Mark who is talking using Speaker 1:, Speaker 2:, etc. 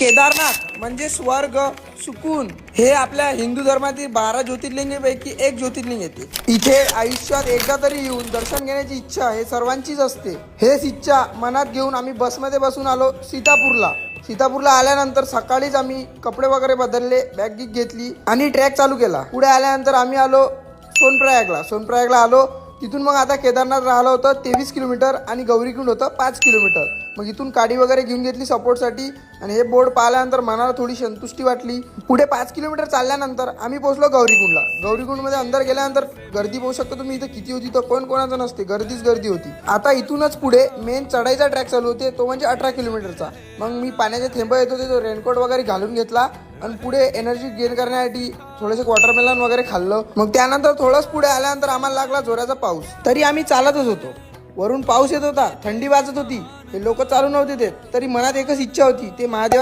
Speaker 1: केदारनाथ म्हणजे स्वर्ग सुकून हे आपल्या हिंदू धर्मातील 12 ज्योतिर्लिंगापैकी एक ज्योतिर्लिंग येते. इथे आयुष्यात एकदा तरी येऊन दर्शन घेण्याची इच्छा हे सर्वांचीच असते. हेच इच्छा मनात घेऊन आम्ही बसमध्ये बसून आलो सीतापूरला आल्यानंतर सकाळीच आम्ही कपडे वगैरे बदलले, बॅग घेतली आणि ट्रॅक चालू केला. पुढे आल्यानंतर आम्ही आलो सोनप्रयागला आलो. तिथून मग आता केदारनाथ राहिलं होतं 23 किलोमीटर आणि गौरीकुंड होतं 5 किलोमीटर. मग इथून गाडी वगैरे घेऊन घेतली सपोर्टसाठी आणि हे बोर्ड पाहिल्यानंतर मनाला थोडी संतुष्टी वाटली. पुढे 5 किलोमीटर चालल्यानंतर आम्ही पोहोचलो गौरीकुंडमध्ये. अंदर गेल्यानंतर गर्दी पाहू शकता तुम्ही. इथं किती होती तर कोणाचं नसते, गर्दी होती. आता इथूनच पुढे मेन चढाईचा ट्रॅक चालू होते, तो म्हणजे 18 किलोमीटरचा. मग मी पाण्याचे थेंब येत होते, तो रेनकोट वगैरे घालून घेतला आणि पुढे एनर्जी गेन करण्यासाठी थोडेसे वॉटरमेलन वगैरे खाल्लं. मग त्यानंतर थोडंच पुढे आल्यानंतर आम्हाला लागला जोराचा पाऊस. तरी आम्ही चालतच होतो. वरून पाऊस येत होता, थंडी वाजत होती, हे लोक चालू नव्हते देत. तरी मनात एकच इच्छा होती, ते महादेव